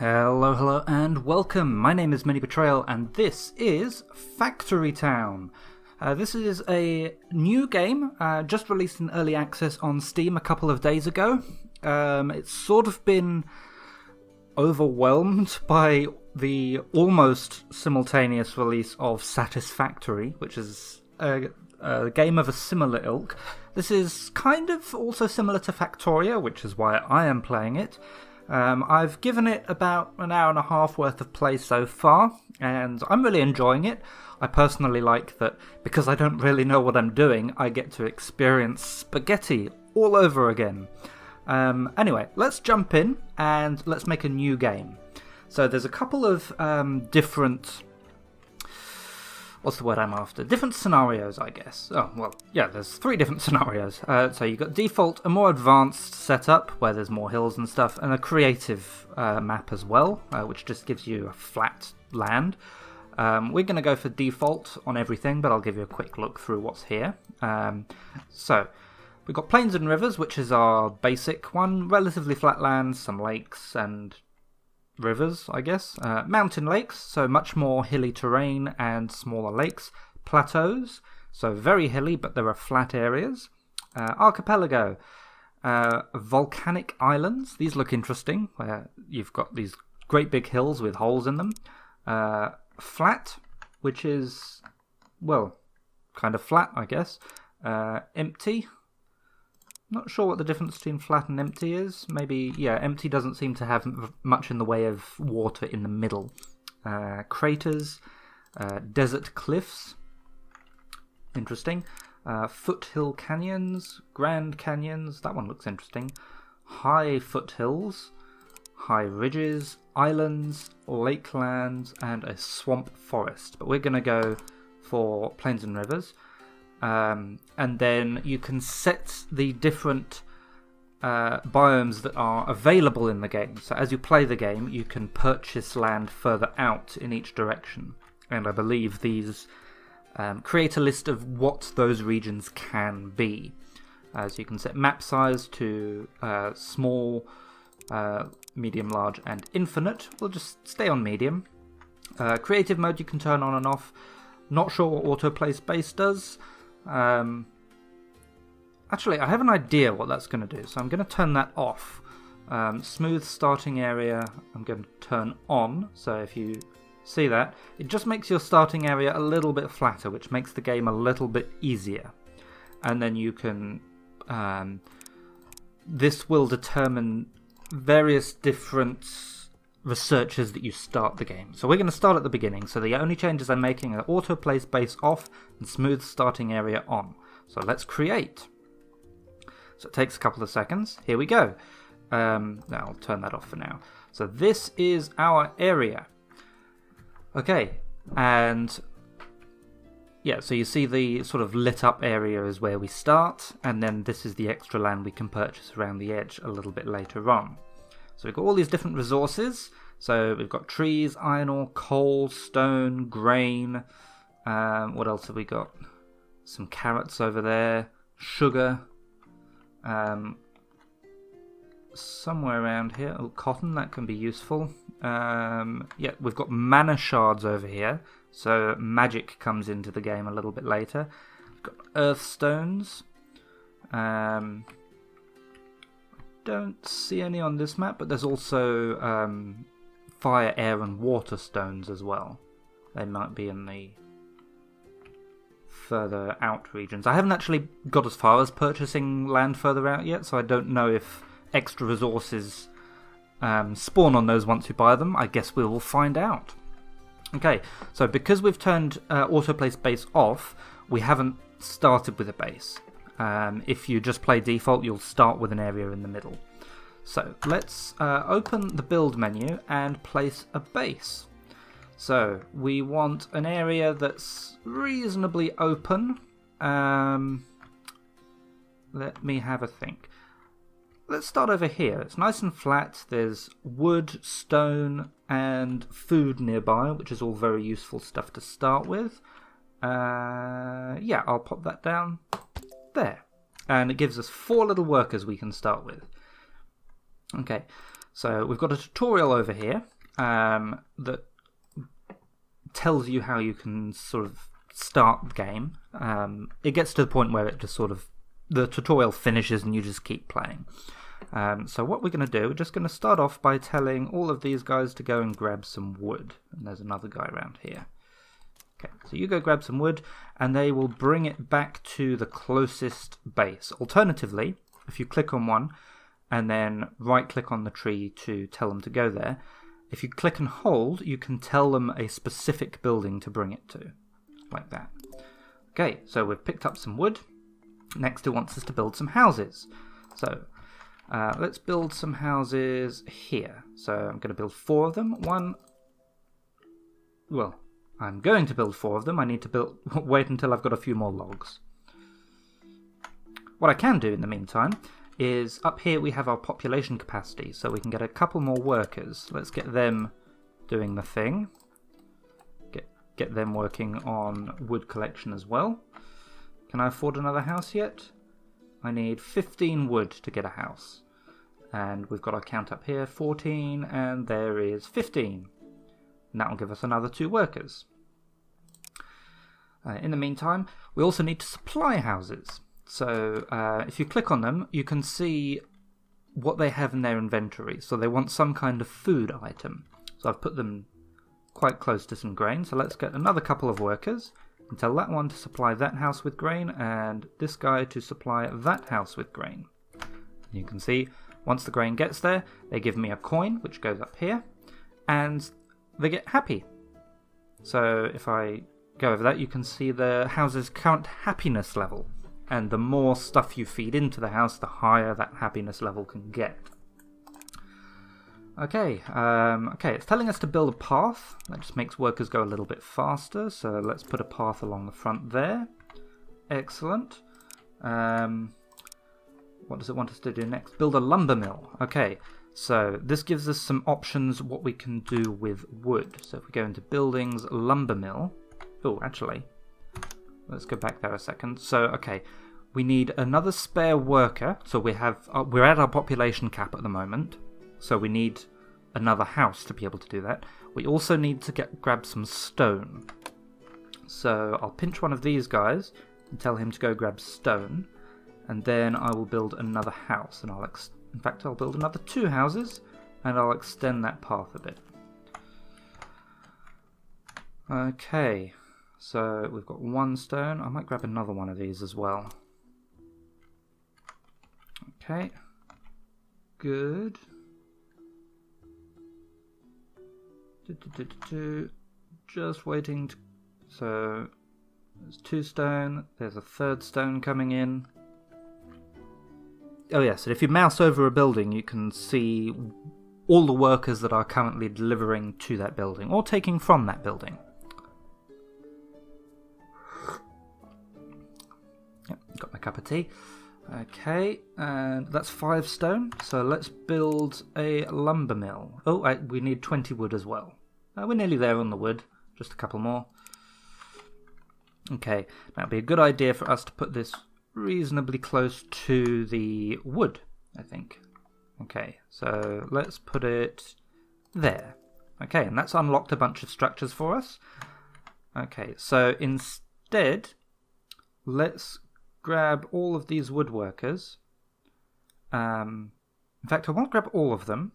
Hello, hello, and welcome. My name is MiniBetrayal, and this is Factory Town. This is a new game, just released in early access on Steam a couple of days ago. It's sort of been overwhelmed by the almost simultaneous release of Satisfactory, which is a game of a similar ilk. This is kind of also similar to Factorio, which is why I am playing it. I've given it about an hour and a half worth of play so far, and I'm really enjoying it. I personally like that because I don't really know what I'm doing, I get to experience spaghetti all over again. Anyway, let's jump in and let's make a new game. So there's a couple of different... What's the word I'm after? Different scenarios, I guess. Oh, well, yeah, there's 3 different scenarios. So you've got default, a more advanced setup, where there's more hills and stuff, and a creative map as well, which just gives you a flat land. We're going to go for default on everything, but I'll give you a quick look through what's here. So, we've got plains and rivers, which is our basic one. Relatively flat land, some lakes, and rivers, I guess. Mountain lakes, so much more hilly terrain and smaller lakes. Plateaus, so very hilly, but there are flat areas. Archipelago, volcanic islands. These look interesting, where you've got these great big hills with holes in them. Flat, which is, well, kind of flat, I guess. Empty. Not sure what the difference between flat and empty is. Maybe, yeah, empty doesn't seem to have much in the way of water in the middle. Craters, desert cliffs, interesting. Foothill canyons, grand canyons, that one looks interesting. High foothills, high ridges, islands, lakelands, and a swamp forest. But we're going to go for plains and rivers. And then you can set the different biomes that are available in the game. So as you play the game, you can purchase land further out in each direction. And I believe these create a list of what those regions can be. So you can set map size to small, medium, large, and infinite. We'll just stay on medium. Creative mode you can turn on and off. Not sure what autoplay space does. Actually, I have an idea what that's going to do, so I'm going to turn that off. Smooth starting area, I'm going to turn on, so if you see that, it just makes your starting area a little bit flatter, which makes the game a little bit easier. And then you can... this will determine various different researches that you start the game. So we're going to start at the beginning. So the only changes I'm making are autoplay space off and smooth starting area on. So let's create. So it takes a couple of seconds. Here we go. Now I'll turn that off for now. So this is our area. Okay, and yeah, so you see the sort of lit up area is where we start, and then this is the extra land we can purchase around the edge a little bit later on. So we've got all these different resources. So we've got trees, iron ore, coal, stone, grain. What else have we got? Some carrots over there. Sugar. Somewhere around here. Oh, cotton, that can be useful. Yeah, we've got mana shards over here. So magic comes into the game a little bit later. We've got earth stones. Don't see any on this map, but there's also fire, air, and water stones as well. They might be in the further out regions. I haven't actually got as far as purchasing land further out yet, so I don't know if extra resources spawn on those once you buy them. I guess we will find out. Okay, so because we've turned autoplay space off, we haven't started with a base. If you just play default, you'll start with an area in the middle. So let's open the build menu and place a base. So we want an area that's reasonably open. Let me have a think. Let's start over here. It's nice and flat. There's wood, stone, and food nearby, which is all very useful stuff to start with. Yeah, I'll pop that down there. And it gives us 4 little workers we can start with. Okay, So we've got a tutorial over here that tells you how you can sort of start the game. It gets to the point where it just sort of, the tutorial finishes and you just keep playing. So what we're going to do, we're just going to start off by telling all of these guys to go and grab some wood. And there's another guy around here. Okay, so you go grab some wood and they will bring it back to the closest base. Alternatively, if you click on one and then right click on the tree to tell them to go there, if you click and hold, you can tell them a specific building to bring it to, like that. Okay, so we've picked up some wood. Next it wants us to build some houses. So let's build some houses here. So I'm going to build 4 of them. I'm going to build 4 of them. I need to wait until I've got a few more logs. What I can do in the meantime is up here we have our population capacity, so we can get a couple more workers. Let's get them doing the thing. Get them working on wood collection as well. Can I afford another house yet? I need 15 wood to get a house. And we've got our count up here, 14, and there is 15. And that will give us another 2 workers. In the meantime, we also need to supply houses. So if you click on them, you can see what they have in their inventory. So they want some kind of food item. So I've put them quite close to some grain. So let's get another couple of workers and tell that one to supply that house with grain and this guy to supply that house with grain. You can see once the grain gets there, they give me a coin, which goes up here, and they get happy. So if I go over that, you can see the house's current happiness level. And the more stuff you feed into the house, the higher that happiness level can get. Okay, it's telling us to build a path. That just makes workers go a little bit faster. So let's put a path along the front there. Excellent. What does it want us to do next? Build a lumber mill. Okay, so this gives us some options what we can do with wood. So if we go into buildings, lumber mill. Oh, actually, let's go back there a second. So, okay, we need another spare worker. So we're at our population cap at the moment. So we need another house to be able to do that. We also need to grab some stone. So I'll pinch one of these guys and tell him to go grab stone. And then I will build another house. And I'll build another 2 houses. And I'll extend that path a bit. Okay. So we've got 1 stone. I might grab another one of these as well. Okay. Good. Just waiting. So there's 2 stone. There's a 3rd stone coming in. Oh yes, and if you mouse over a building, you can see all the workers that are currently delivering to that building or taking from that building. Yep, got my cup of tea. Okay, and that's 5 stone. So let's build a lumber mill. Oh, we need 20 wood as well. We're nearly there on the wood. Just a couple more. Okay, that'd be a good idea for us to put this reasonably close to the wood, I think. Okay, so let's put it there. Okay, and that's unlocked a bunch of structures for us. Okay, so instead, let's grab all of these woodworkers. In fact, I won't grab all of them,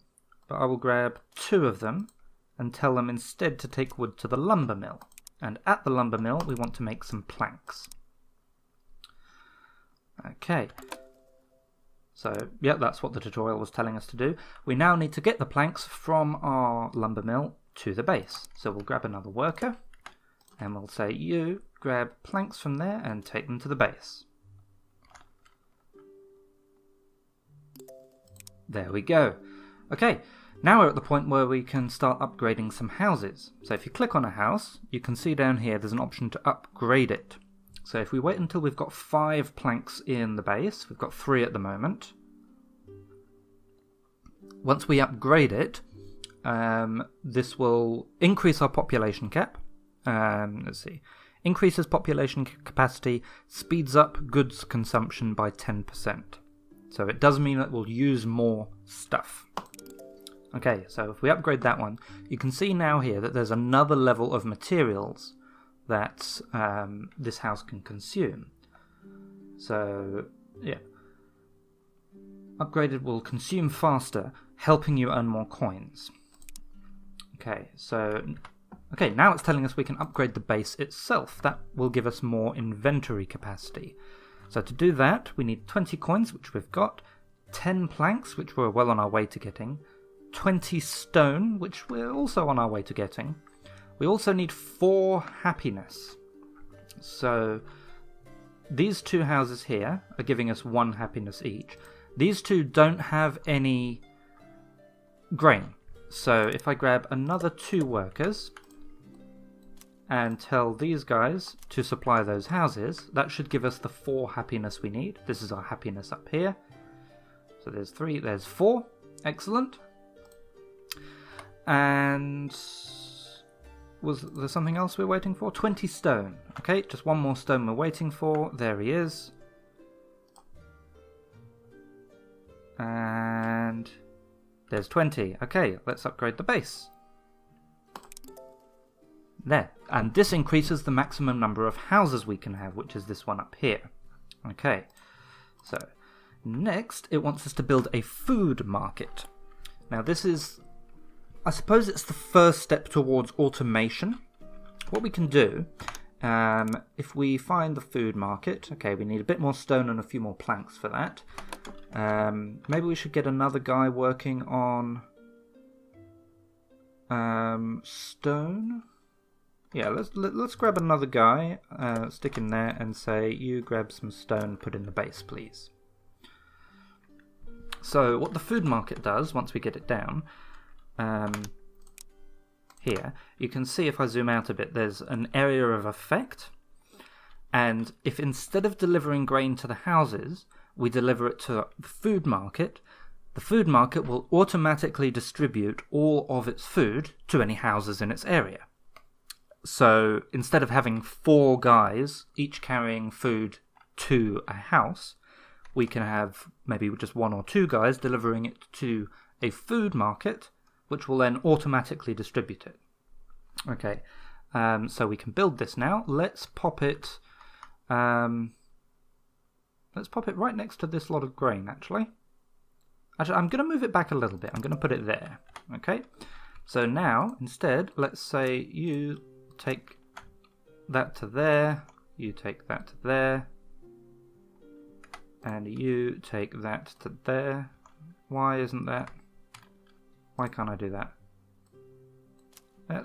but I will grab 2 of them and tell them instead to take wood to the lumber mill. And at the lumber mill, we want to make some planks. Okay. So, yeah, that's what the tutorial was telling us to do. We now need to get the planks from our lumber mill to the base. So we'll grab another worker, and we'll say, you grab planks from there and take them to the base. There we go. Okay, now we're at the point where we can start upgrading some houses. So if you click on a house, you can see down here there's an option to upgrade it. So if we wait until we've got 5 planks in the base, we've got 3 at the moment. Once we upgrade it, this will increase our population cap. Let's see. Increases population capacity, speeds up goods consumption by 10%. So it does mean that we'll use more stuff. Okay, so if we upgrade that one, you can see now here that there's another level of materials that this house can consume. So, yeah. Upgraded will consume faster, helping you earn more coins. Okay, so... Okay, now it's telling us we can upgrade the base itself. That will give us more inventory capacity. So to do that, we need 20 coins, which we've got, 10 planks, which we're well on our way to getting, 20 stone, which we're also on our way to getting. We also need 4 happiness. So these 2 houses here are giving us 1 happiness each. These 2 don't have any grain. So if I grab another 2 workers and tell these guys to supply those houses, that should give us the 4 happiness we need. This is our happiness up here. So there's 3, there's 4. Excellent. And was there something else we're waiting for? 20 stone. Okay, just 1 more stone we're waiting for. There he is. And there's 20. Okay, let's upgrade the base. There. And this increases the maximum number of houses we can have, which is this one up here. Okay, so next it wants us to build a food market. Now this is, I suppose it's the first step towards automation. What we can do, if we find the food market, okay, we need a bit more stone and a few more planks for that. Maybe we should get another guy working on stone. Yeah, let's grab another guy, stick in there and say, you grab some stone, put in the base, please. So what the food market does, once we get it down, here, you can see if I zoom out a bit, there's an area of effect. And if instead of delivering grain to the houses, we deliver it to the food market will automatically distribute all of its food to any houses in its area. So instead of having 4 guys each carrying food to a house, we can have maybe just 1 or 2 guys delivering it to a food market, which will then automatically distribute it. Okay, so we can build this now. Let's pop it right next to this lot of grain, actually. I'm going to move it back a little bit. I'm going to put it there. Okay, so now instead, let's say you take that to there, you take that to there, and you take that to there. Why isn't that? Why can't I do that?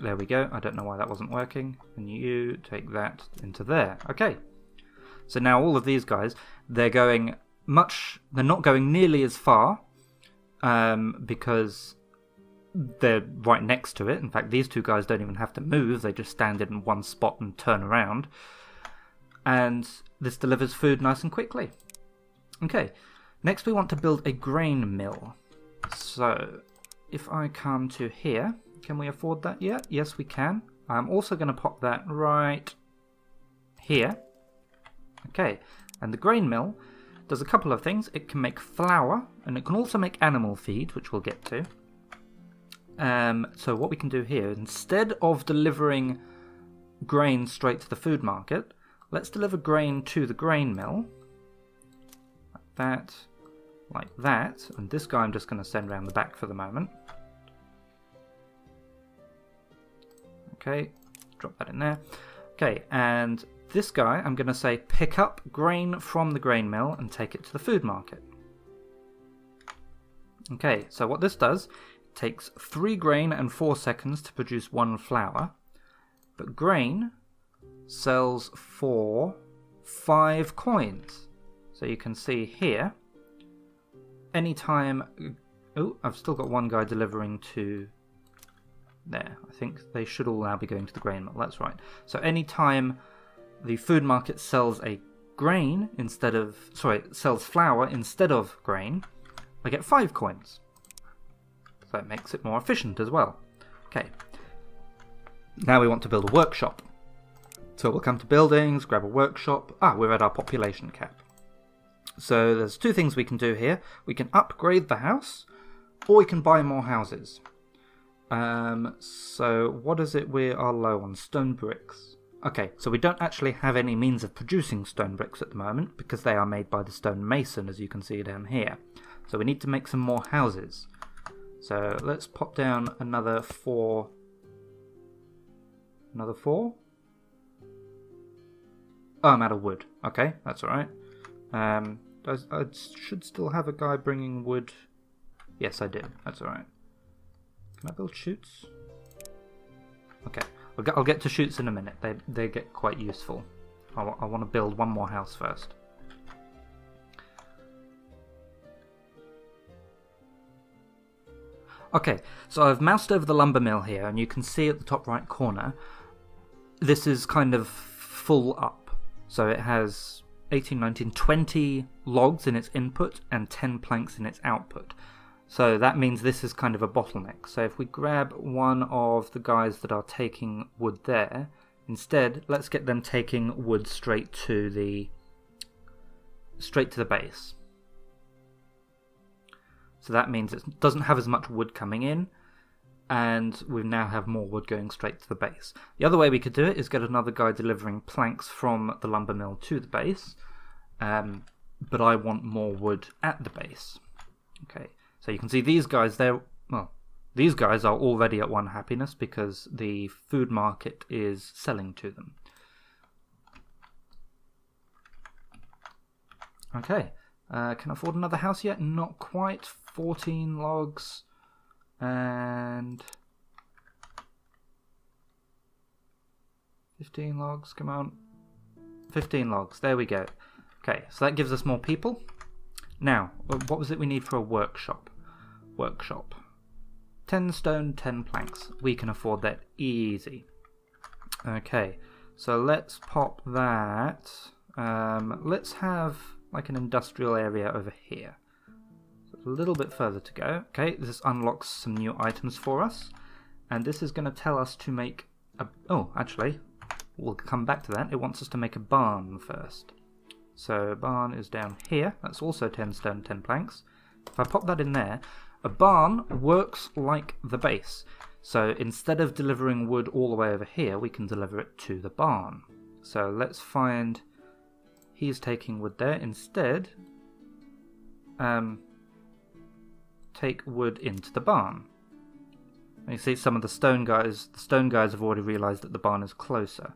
There we go. I don't know why that wasn't working. And you take that into there. Okay. So now all of these guys, they're not going nearly as far because they're right next to it. In fact, these 2 guys don't even have to move. They just stand in one spot and turn around. And this delivers food nice and quickly. Okay, next we want to build a grain mill. So if I come to here, can we afford that yet? Yes, we can. I'm also going to pop that right here. Okay, and the grain mill does a couple of things. It can make flour, and it can also make animal feed, which we'll get to. So what we can do here, instead of delivering grain straight to the food market, let's deliver grain to the grain mill. Like that. And this guy I'm just going to send around the back for the moment. Okay, drop that in there. Okay, and this guy I'm going to say pick up grain from the grain mill and take it to the food market. Okay, so what this does, it takes 3 grain and 4 seconds to produce 1 flour, but grain sells for 5 coins. So you can see here, anytime... Oh, I've still got 1 guy delivering to there. I think they should all now be going to the grain mill. That's right. So anytime the food market sells sells flour instead of grain, I get 5 coins. So it makes it more efficient as well. Okay. Now we want to build a workshop. So we'll come to buildings, grab a workshop. We're at our population cap. So there's 2 things we can do here. We can upgrade the house, or we can buy more houses. So what is it we are low on? Stone bricks. Okay, so we don't actually have any means of producing stone bricks at the moment because they are made by the stonemason, as you can see down here. So we need to make some more houses. So let's pop down another 4. Another 4? Oh, I'm out of wood. Okay, that's alright. I should still have a guy bringing wood. Yes, I do. That's alright. Can I build chutes? Okay, I'll get to chutes in a minute. They get quite useful. I want to build one more house first. Okay, so I've moused over the lumber mill here, and you can see at the top right corner, this is kind of full up. So it has 18, 19, 20 logs in its input and 10 planks in its output. So that means this is kind of a bottleneck. So if we grab one of the guys that are taking wood there, instead, let's get them taking wood straight to the base. So that means it doesn't have as much wood coming in, and we now have more wood going straight to the base. The other way we could do it is get another guy delivering planks from the lumber mill to the base, but I want more wood at the base. Okay, so you can see these guys, these guys are already at 1 happiness because the food market is selling to them. Okay, can I afford another house yet? Not quite. 14 logs and 15 logs, come on. 15 logs, there we go. Okay, so that gives us more people. Now, what was it we need for a workshop? Workshop. 10 stone, 10 planks. We can afford that easy. Okay, so let's pop that. Let's have like an industrial area over here. A little bit further to go. Okay, this unlocks some new items for us, and this is going to tell us to make a... Oh, actually, we'll come back to that. It wants us to make a barn first. So barn is down here. That's also 10 stone, 10 planks. If I pop that in there, a barn works like the base. So instead of delivering wood all the way over here, we can deliver it to the barn. So let's find... He's taking wood there. Instead, take wood into the barn. You see some of the stone guys have already realised that the barn is closer.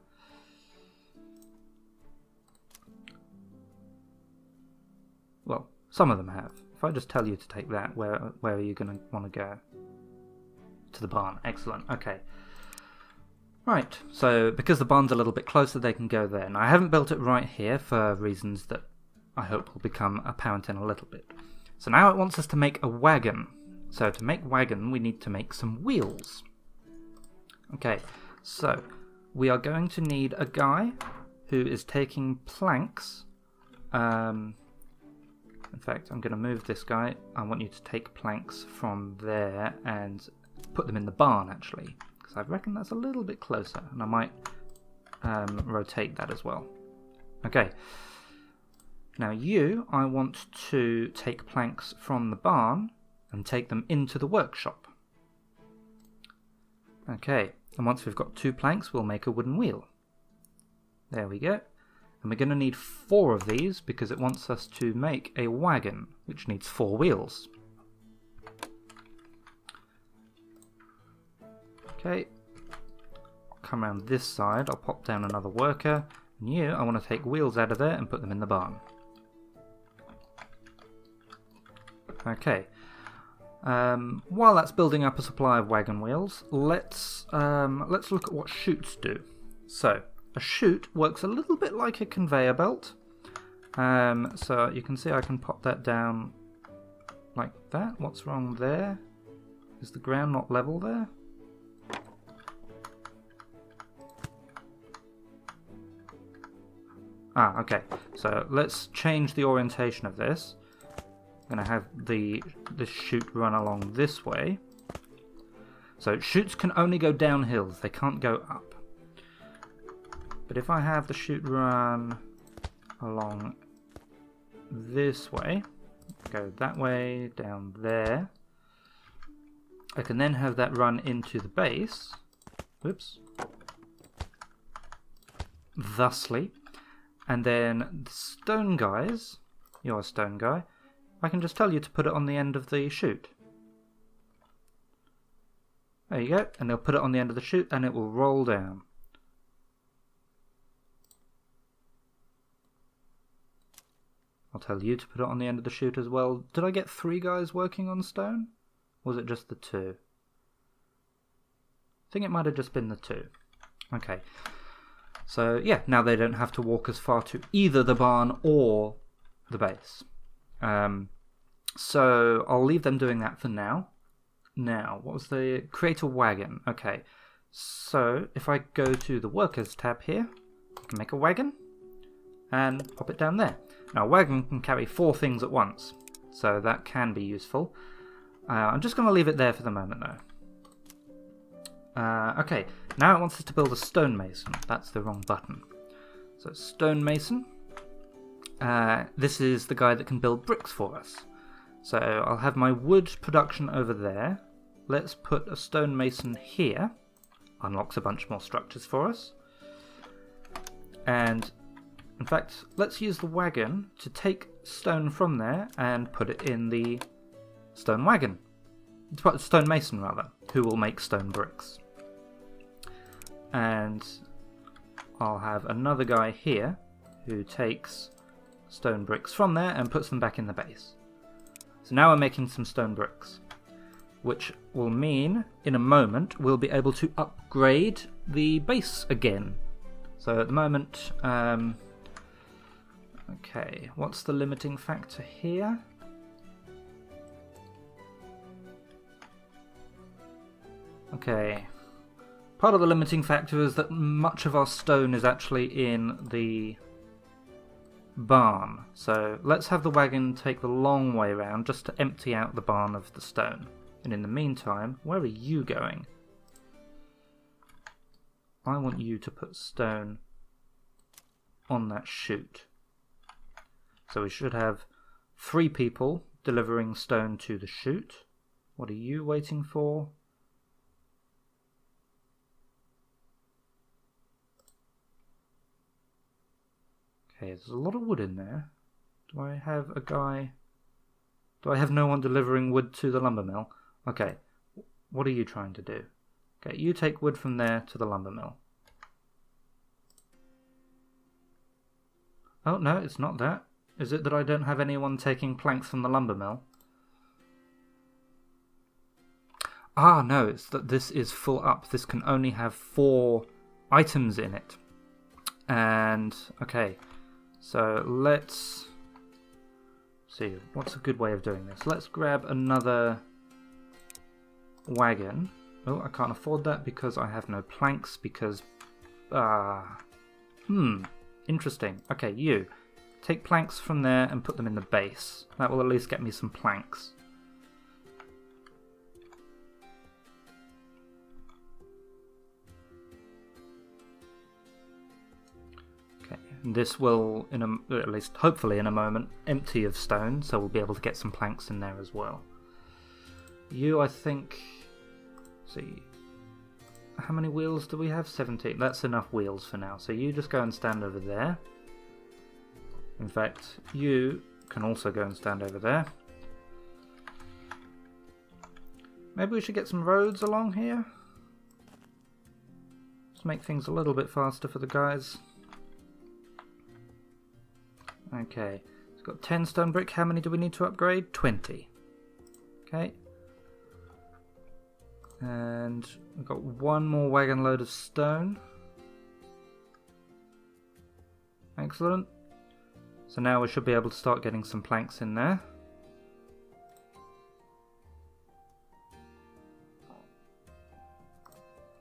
Well, some of them have. If I just tell you to take that, where are you going to want to go? To the barn. Excellent. Okay. Right, so because the barn's a little bit closer, they can go there. Now, I haven't built it right here for reasons that I hope will become apparent in a little bit. So now it wants us to make a wagon. So to make wagon, we need to make some wheels. Okay, so we are going to need a guy who is taking planks. In fact, I'm going to move this guy. I want you to take planks from there and put them in the barn, actually. Because I reckon that's a little bit closer. And I might rotate that as well. Okay. Now I want to take planks from the barn and take them into the workshop. Okay, and once we've got 2 planks, we'll make a wooden wheel. There we go. And we're going to need 4 of these because it wants us to make a wagon, which needs 4 wheels. Okay, I'll come around this side, I'll pop down another worker, and I want to take wheels out of there and put them in the barn. Okay, while that's building up a supply of wagon wheels, let's look at what chutes do. So a chute works a little bit like a conveyor belt. So you can see I can pop that down like that. What's wrong there? Is the ground not level there? Ah, okay. So let's change the orientation of this. I'm going to have the chute run along this way. So chutes can only go down hills, they can't go up. But if I have the chute run along this way, go that way, down there, I can then have that run into the base. Whoops. Thusly. And then the stone guys, you're a stone guy, I can just tell you to put it on the end of the chute. There you go, and they'll put it on the end of the chute and it will roll down. I'll tell you to put it on the end of the chute as well. Did I get 3 guys working on stone? Or was it just the 2? I think it might have just been the 2. Okay. So yeah, now they don't have to walk as far to either the barn or the base. So I'll leave them doing that for now. Now, what was the create a wagon? Okay, so if I go to the workers tab here, I can make a wagon and pop it down there. Now, a wagon can carry 4 things at once, so that can be useful. I'm just going to leave it there for the moment, though. Okay, now it wants us to build a stonemason. That's the wrong button. So, stonemason. This is the guy that can build bricks for us. So, I'll have my wood production over there. Let's put a stonemason here. Unlocks a bunch more structures for us. And, in fact, let's use the wagon to take stone from there and put it in the stone wagon. Stonemason, rather, who will make stone bricks. And I'll have another guy here who takes stone bricks from there and puts them back in the base. So now we're making some stone bricks, which will mean in a moment we'll be able to upgrade the base again. So at the moment, okay, what's the limiting factor here? Okay. Part of the limiting factor is that much of our stone is actually in the barn. So let's have the wagon take the long way around just to empty out the barn of the stone. And in the meantime, where are you going? I want you to put stone on that chute. So we should have 3 people delivering stone to the chute. What are you waiting for? Okay, there's a lot of wood in there. Do I have a guy... Do I have no one delivering wood to the lumber mill? Okay, what are you trying to do? Okay, you take wood from there to the lumber mill. Oh, no, it's not that. Is it that I don't have anyone taking planks from the lumber mill? Ah, no, it's that this is full up. This can only have 4 items in it. And, okay, so let's see, what's a good way of doing this? Let's grab another wagon. Oh, I can't afford that because I have no planks because... interesting. Okay, you. Take planks from there and put them in the base. That will at least get me some planks. Okay, and this will, at least hopefully in a moment, empty of stone, so we'll be able to get some planks in there as well. You, I think... see... how many wheels do we have? 17. That's enough wheels for now. So you just go and stand over there. In fact, you can also go and stand over there. Maybe we should get some roads along here. Just make things a little bit faster for the guys. Okay. It's got 10 stone brick. How many do we need to upgrade? 20. Okay. And we've got 1 more wagon load of stone. Excellent. So now we should be able to start getting some planks in there.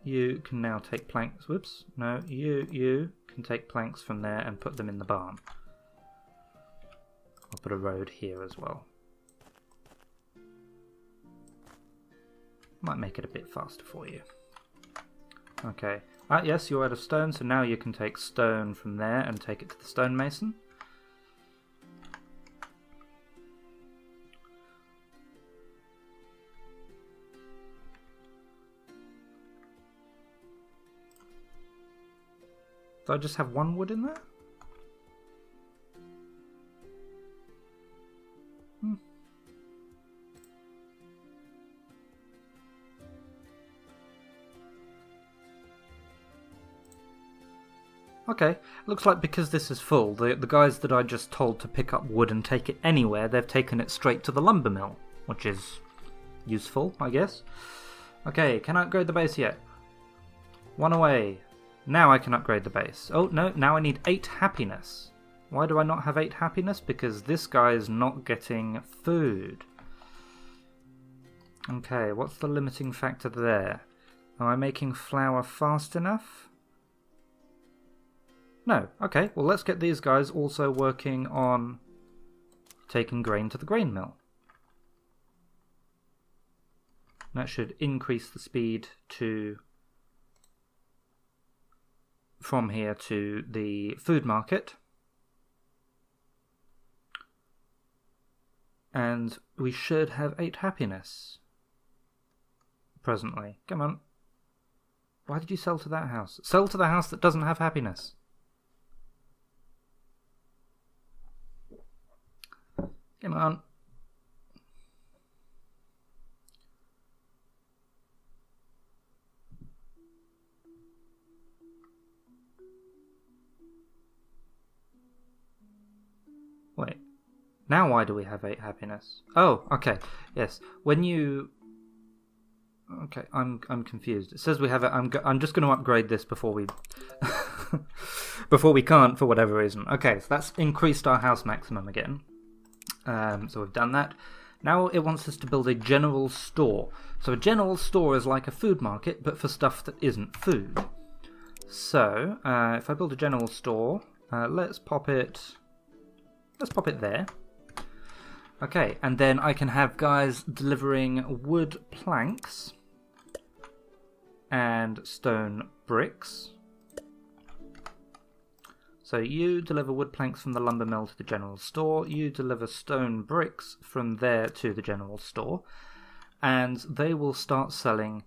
You can now take planks. Whoops. No, you can take planks from there and put them in the barn. I'll put a road here as well. Might make it a bit faster for you. Okay. Yes, you're out of stone, so now you can take stone from there and take it to the stonemason. Do I just have one wood in there? Okay, looks like because this is full, the guys that I just told to pick up wood and take it anywhere, they've taken it straight to the lumber mill, which is useful, I guess. Okay, can I upgrade the base yet? 1 away. Now I can upgrade the base. Oh, no, now I need 8 happiness. Why do I not have 8 happiness? Because this guy is not getting food. Okay, what's the limiting factor there? Am I making flour fast enough? No. Okay, well let's get these guys also working on taking grain to the grain mill. That should increase the speed from here to the food market. And we should have 8 happiness presently. Come on. Why did you sell to that house? Sell to the house that doesn't have happiness. Come on. Wait. Now why do we have 8 happiness? Oh, okay. Yes. When you... Okay, I'm confused. It says we have it. I'm just going to upgrade this before we before we can't for whatever reason. Okay, so that's increased our house maximum again. So we've done that. Now it wants us to build a general store. So a general store is like a food market, but for stuff that isn't food. So if I build a general store, let's pop it there. Okay, and then I can have guys delivering wood planks and stone bricks. So you deliver wood planks from the lumber mill to the general store, you deliver stone bricks from there to the general store, and they will start selling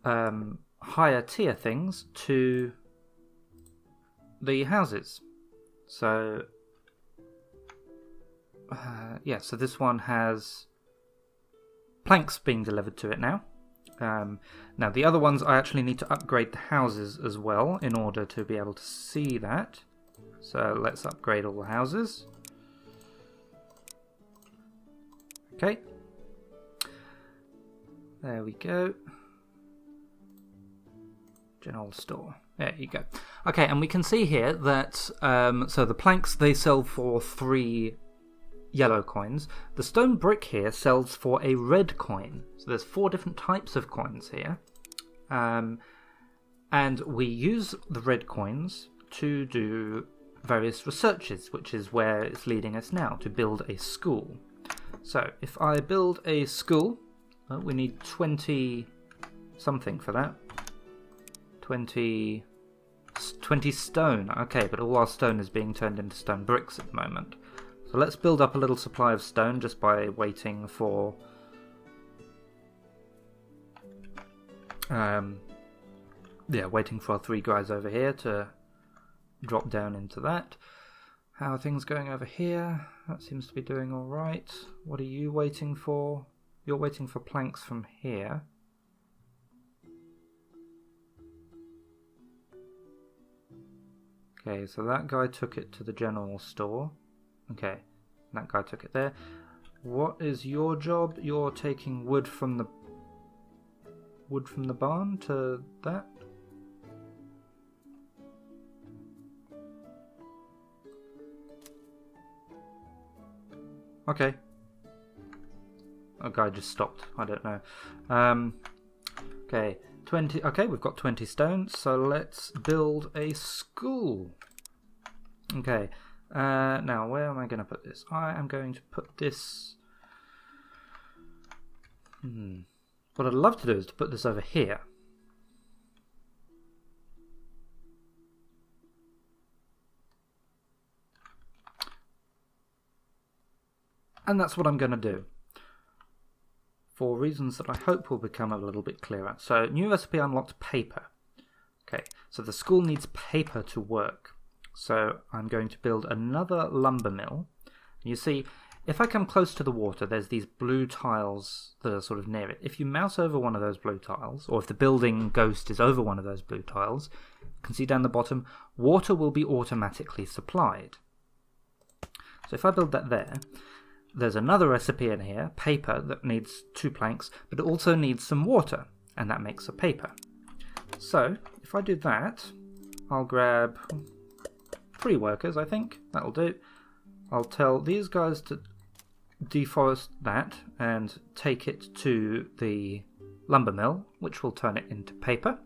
higher tier things to the houses. So, yeah, so this one has planks being delivered to it now. Now the other ones I actually need to upgrade the houses as well in order to be able to see that. So let's upgrade all the houses. Okay. There we go. General store. There you go. Okay, and we can see here that so the planks, they sell for 3 yellow coins. The stone brick here sells for a red coin. So there's 4 different types of coins here. And we use the red coins to do various researches, which is where it's leading us now, to build a school. So if I build a school, well, we need 20 something for that. 20 stone. Okay, but all our stone is being turned into stone bricks at the moment. So let's build up a little supply of stone just by waiting for waiting for our 3 guys over here to drop down into that. How are things going over here? That seems to be doing alright. What are you waiting for? You're waiting for planks from here. Okay, so that guy took it to the general store. Okay, that guy took it there. What is your job? You're taking wood from the barn to that? Okay. A guy just stopped. I don't know. Okay, 20. Okay, we've got 20 stones, so let's build a school. Okay. Now, where am I going to put this? I am going to put this... What I'd love to do is to put this over here. And that's what I'm going to do, for reasons that I hope will become a little bit clearer. So, new recipe unlocked paper. Okay, so the school needs paper to work. So I'm going to build another lumber mill. You see, if I come close to the water, there's these blue tiles that are sort of near it. If you mouse over one of those blue tiles, or if the building ghost is over one of those blue tiles, you can see down the bottom, water will be automatically supplied. So if I build that there, there's another recipe in here, paper, that needs 2 planks, but it also needs some water, and that makes a paper. So if I do that, I'll grab 3 workers, I think. That'll do. I'll tell these guys to deforest that and take it to the lumber mill, which will turn it into paper.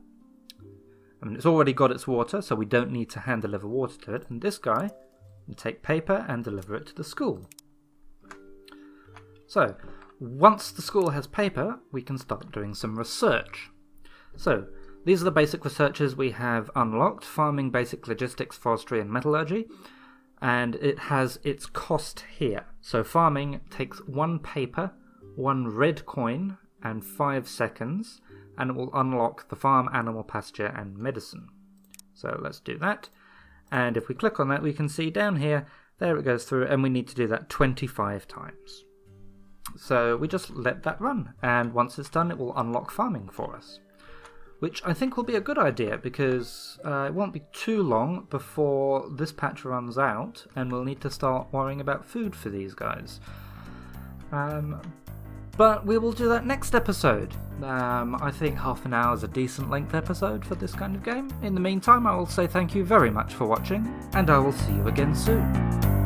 I mean, it's already got its water, so we don't need to hand deliver water to it. And this guy will take paper and deliver it to the school. So, once the school has paper, we can start doing some research. So, these are the basic researches we have unlocked: farming, basic logistics, forestry, and metallurgy. And it has its cost here. So farming takes 1 paper, 1 red coin, and 5 seconds, and it will unlock the farm, animal pasture, and medicine. So let's do that. And if we click on that, we can see down here, there it goes through, and we need to do that 25 times. So we just let that run, and once it's done, it will unlock farming for us, which I think will be a good idea, because it won't be too long before this patch runs out and we'll need to start worrying about food for these guys. But we will do that next episode. I think half an hour is a decent length episode for this kind of game. In the meantime, I will say thank you very much for watching, and I will see you again soon.